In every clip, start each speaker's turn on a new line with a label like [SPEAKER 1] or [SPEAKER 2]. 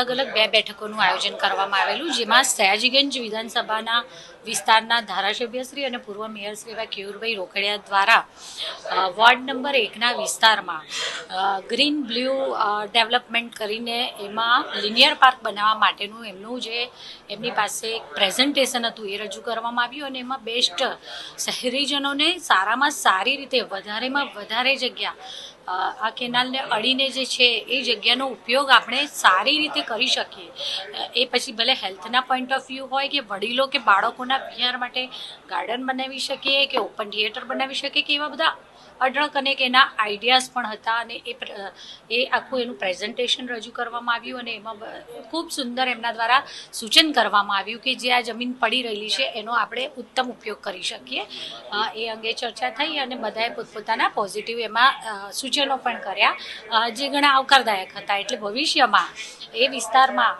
[SPEAKER 1] અલગ અલગ બે બેઠકોનું આયોજન કરવામાં આવેલું, જેમાં સયાજીગંજ વિધાનસભાના વિસ્તારના ધારાસભ્ય શ્રી અને પૂર્વ મેયર શ્રી એવા કેયુરભાઈ રોકડિયા દ્વારા વોર્ડ નંબર 1ના વિસ્તારમાં ગ્રીન બ્લુ ડેવલપમેન્ટ કરીને એમાં લિનિયર પાર્ક બનાવવા માટેનું એમની પાસે એક પ્રેઝન્ટેશન હતું, એ રજૂ કરવામાં આવ્યું અને એમાં બેસ્ટ શહેરીજનોને સારામાં સારી રીતે વધારેમાં વધારે જગ્યા આ કેનાલને અડીને જે છે એ જગ્યાનો ઉપયોગ આપણે સારી રીતે કરી શકીએ. એ પછી ભલે હેલ્થના પોઈન્ટ ઓફ વ્યૂ હોય કે વડીલો કે બાળકોના વિહાર માટે ગાર્ડન બનાવી શકીએ કે ઓપન થિયેટર બનાવી શકીએ કે એવા બધા અઢળક અનેક એના આઈડિયાઝ પણ હતા અને એ આખું એનું પ્રેઝન્ટેશન રજૂ કરવામાં આવ્યું અને એમાં ખૂબ સુંદર એમના દ્વારા સૂચન કરવામાં આવ્યું કે જે આ જમીન પડી રહેલી છે એનો આપણે ઉત્તમ ઉપયોગ કરી શકીએ. એ અંગે ચર્ચા થઈ અને બધાએ પોતપોતાના પોઝિટિવ એમાં સૂચનો પણ કર્યા, જે ઘણા આવકારદાયક હતા. એટલે ભવિષ્યમાં એ વિસ્તારમાં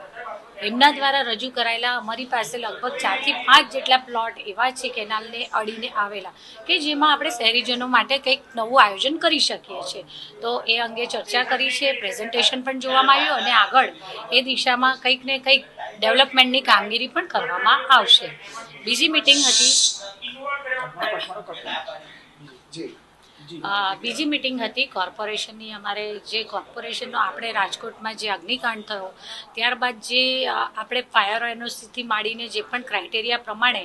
[SPEAKER 1] એમના દ્વારા રજૂ કરાયેલા અમારી પાસે લગભગ 4 થી 5 જેટલા પ્લોટ એવા છે કેનાલને અડીને આવેલા કે જેમાં આપણે શહેરીજનો માટે કંઈક નવું આયોજન કરી શકીએ છીએ. તો એ અંગે ચર્ચા કરી છે, પ્રેઝન્ટેશન પણ જોવામાં આવ્યું અને આગળ એ દિશામાં કંઈક ને કંઈક ડેવલપમેન્ટની કામગીરી પણ કરવામાં આવશે. બીજી મિટિંગ હતી કોર્પોરેશનની. અમારે જે કોર્પોરેશનનો આપણે રાજકોટમાં જે અગ્નિકાંડ થયો ત્યારબાદ જે આપણે ફાયર એનઓસીથી માંડીને જે પણ ક્રાઇટેરિયા પ્રમાણે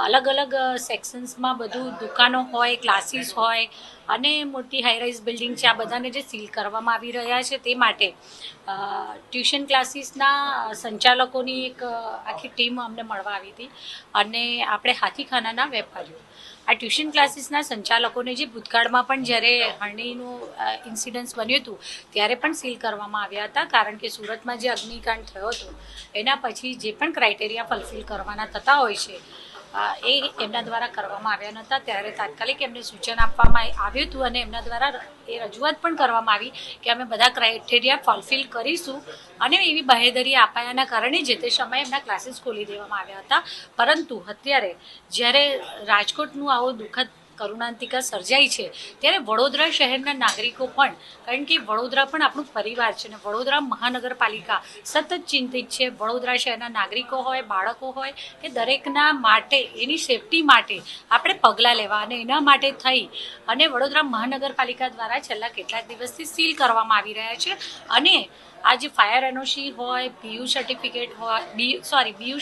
[SPEAKER 1] અલગ અલગ સેક્શન્સમાં બધું દુકાનો હોય, ક્લાસીસ હોય અને મોટી હાઈરાઇઝ બિલ્ડિંગ છે, આ બધાને જે સીલ કરવામાં આવી રહ્યા છે તે માટે ટ્યુશન ક્લાસીસના સંચાલકોની એક આખી ટીમ અમને મળવા આવી હતી અને આપણે હાથીખાનાના વેપારીઓ આ ટ્યુશન ક્લાસીસના સંચાલકોને જે ભૂતકાળમાં પણ જ્યારે હરણીનું ઇન્સિડન્સ બન્યું હતું ત્યારે પણ સીલ કરવામાં આવ્યા હતા, કારણ કે સુરતમાં જે અગ્નિકાંડ થયો હતો એના પછી જે પણ ક્રાઇટેરિયા ફુલફિલ કરવાના થતા હોય છે એ એમના દ્વારા કરવામાં આવ્યા નહોતા. ત્યારે તાત્કાલિક એમને સૂચન આપવામાં આવ્યું હતું અને એમના દ્વારા એ રજૂઆત પણ કરવામાં આવી કે અમે બધા ક્રાઇટેરિયા ફુલફિલ કરીશું અને એવી બાહેધરી અપાયાના કારણે જે તે સમયે એમના ક્લાસીસ ખોલી દેવામાં આવ્યા હતા. પરંતુ અત્યારે જ્યારે રાજકોટનું આવો દુઃખદ કરુણાંતિકા સર્જાઈ છે ત્યારે વડોદરા શહેરના નાગરિકો પણ, કારણ કે વડોદરા પણ આપણું પરિવાર છે અને વડોદરા મહાનગરપાલિકા સતત ચિંતિત છે. વડોદરા શહેરના નાગરિકો હોય, બાળકો હોય કે દરેકના માટે એની સેફટી માટે આપણે પગલાં લેવા અને એના માટે થઈ અને વડોદરા મહાનગરપાલિકા દ્વારા છેલ્લા કેટલાક દિવસથી સીલ કરવામાં આવી રહ્યા છે અને આ જે ફાયર એનઓસી હોય, બીયુ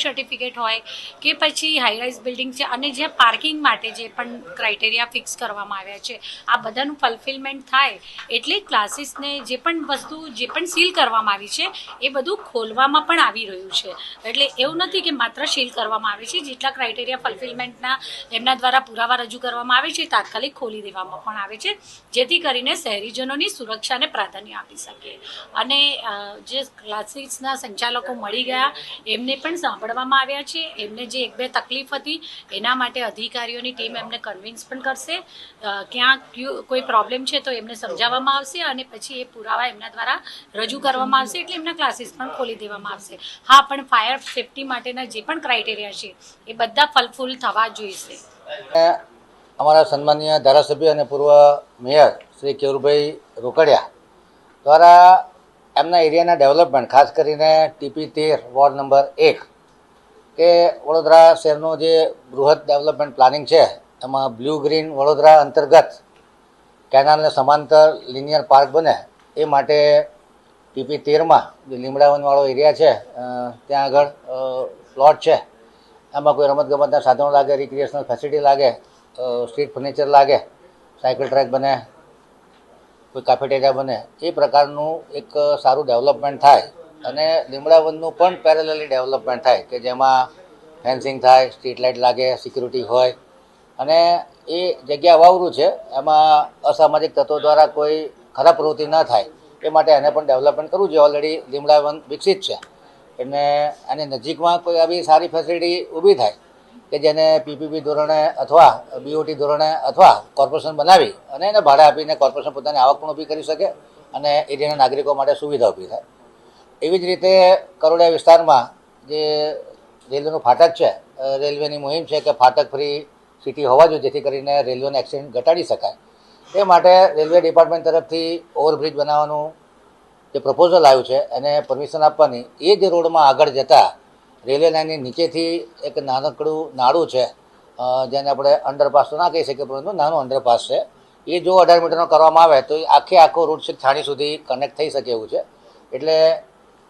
[SPEAKER 1] સર્ટિફિકેટ હોય કે પછી હાઈરાઇઝ બિલ્ડિંગ છે અને જે પાર્કિંગ માટે જે પણ ક્રાઇટેરિયા ફિક્સ કરવામાં આવ્યા છે આ બધાનું ફુલફિલમેન્ટ થાય એટલે ક્લાસીસને જે પણ વસ્તુ જે પણ સીલ કરવામાં આવી છે એ બધું ખોલવામાં પણ આવી રહ્યું છે. એટલે એવું નથી કે માત્ર સીલ કરવામાં આવે છે, જેટલા ક્રાઇટેરિયા ફુલફિલમેન્ટના એમના દ્વારા પુરાવા રજૂ કરવામાં આવે છે તાત્કાલિક ખોલી દેવામાં પણ આવે છે, જેથી કરીને શહેરીજનોની સુરક્ષાને પ્રાધાન્ય આપી શકે. અને જે ક્લાસીસના સંચાલકો મળી ગયા એમને પણ સાંભળવામાં આવ્યા છે. એમને જે 1-2 તકલીફ હતી એના માટે અધિકારીઓની ટીમ એમને કન્વિન્સ પણ કરશે, ક્યાં કોઈ પ્રોબ્લેમ છે તો એમને સમજાવવામાં આવશે અને પછી એ પુરાવા એમના દ્વારા રજૂ કરવામાં આવશે એટલે એમના ક્લાસીસ પણ ખોલી દેવામાં આવશે. હા, પણ ફાયર સેફટી માટેના જે પણ ક્રાઇટેરિયા છે એ બધા ફુલફિલ થવા જોઈશે.
[SPEAKER 2] અમારા સન્માનીય ધારાસભ્ય અને પૂર્વ મેયર શ્રી કેયુરભાઈ રોકડિયા દ્વારા એમના એરિયાના ડેવલપમેન્ટ, ખાસ કરીને ટીપી 13 વોર્ડ નંબર 1 કે વડોદરા શહેરનું જે બૃહદ ડેવલપમેન્ટ પ્લાનિંગ છે એમાં બ્લુ ગ્રીન વડોદરા અંતર્ગત કેનાલને સમાંતર લિનિયર પાર્ક બને એ માટે ટીપી 13માં જે લીમડાવનવાળો એરિયા છે ત્યાં આગળ પ્લોટ છે, એમાં કોઈ રમતગમતના સાધનો લાગે, રિક્રિએશનલ ફેસિલિટી લાગે, સ્ટ્રીટ ફર્નિચર લાગે, સાયકલ ટ્રેક બને, કોઈ કાફેટેરિયા બને, એ પ્રકારનું એક સારું ડેવલપમેન્ટ થાય અને લીમડાવનનું પણ પેરેલલી ડેવલપમેન્ટ થાય કે જેમાં ફેન્સિંગ થાય, સ્ટ્રીટ લાઇટ લાગે, સિક્યુરિટી હોય અને એ જગ્યા વાવરું છે, એમાં અસામાજિક તત્વો દ્વારા કોઈ ખરાબ પ્રવૃત્તિ ન થાય એ માટે એને પણ ડેવલપમેન્ટ કરવું જોઈએ. ઓલરેડી લીમડાવન વિકસિત છે એટલે એની નજીકમાં કોઈ આવી સારી ફેસિલિટી ઊભી થાય કે જેને પીપીપી ધોરણે અથવા બીઓટી ધોરણે અથવા કોર્પોરેશન બનાવી અને એને ભાડે આપીને કોર્પોરેશન પોતાની આવક પણ ઊભી કરી શકે અને એરિયાના નાગરિકો માટે સુવિધા ઊભી થાય. એવી જ રીતે કરોડિયા વિસ્તારમાં જે રેલવેનું ફાટક છે, રેલવેની મુહિમ છે કે ફાટક ફ્રી સિટી હોવા જોઈએ જેથી કરીને રેલવેના એક્સિડન્ટ ઘટાડી શકાય. એ માટે રેલવે ડિપાર્ટમેન્ટ તરફથી ઓવરબ્રિજ બનાવવાનું જે પ્રપોઝલ આવ્યું છે એને પરમિશન આપવાની, એ જ રોડમાં આગળ જતાં રેલવે લાઇનની નીચેથી એક નાનકડું નાળું છે, જેને આપણે અંડરપાસ તો ના કહી શકીએ, પરંતુ નાનું અંડરપાસ છે. એ જો 18 મીટરનો કરવામાં આવે તો એ આખો રૂટ છે છાણી સુધી કનેક્ટ થઈ શકે એવું છે. એટલે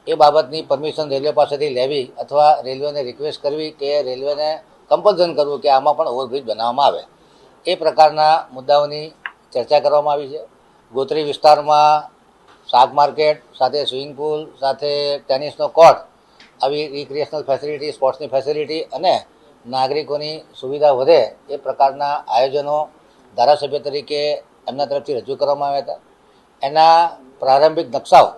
[SPEAKER 2] એ બાબતની પરમિશન રેલવે પાસેથી લેવી અથવા રેલવેને રિક્વેસ્ટ કરવી કે રેલવેને કમ્પલ્સન કરવું કે આમાં પણ ઓવરબ્રિજ બનાવવામાં આવે, એ પ્રકારના મુદ્દાઓની ચર્ચા કરવામાં આવી છે. ગોત્રી વિસ્તારમાં શાક માર્કેટ સાથે સ્વિમિંગ પુલ સાથે ટેનિસનો કોર્ટ, આવી રિક્રિએશનલ ફેસિલિટી, સ્પોર્ટ્સની ફેસિલિટી અને નાગરિકોની સુવિધા વધે એ પ્રકારના આયોજનો ધારાસભ્ય તરીકે એમના તરફથી રજૂ કરવામાં આવ્યા હતા. એના પ્રારંભિક નકશાઓ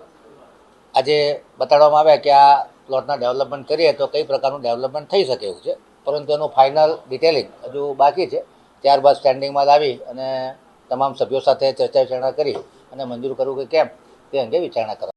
[SPEAKER 2] આજે બતાડવામાં આવ્યા કે આ પ્લોટના ડેવલપમેન્ટ કરીએ તો કઈ પ્રકારનું ડેવલપમેન્ટ થઈ શકે એવું છે, પરંતુ એનું ફાઇનલ ડિટેલિંગ હજુ બાકી છે. ત્યારબાદ સ્ટેન્ડિંગમાં લાવી અને તમામ સભ્યો સાથે ચર્ચા વિચારણા કરી અને મંજૂર કરવું કે કેમ તે અંગે વિચારણા કરવા.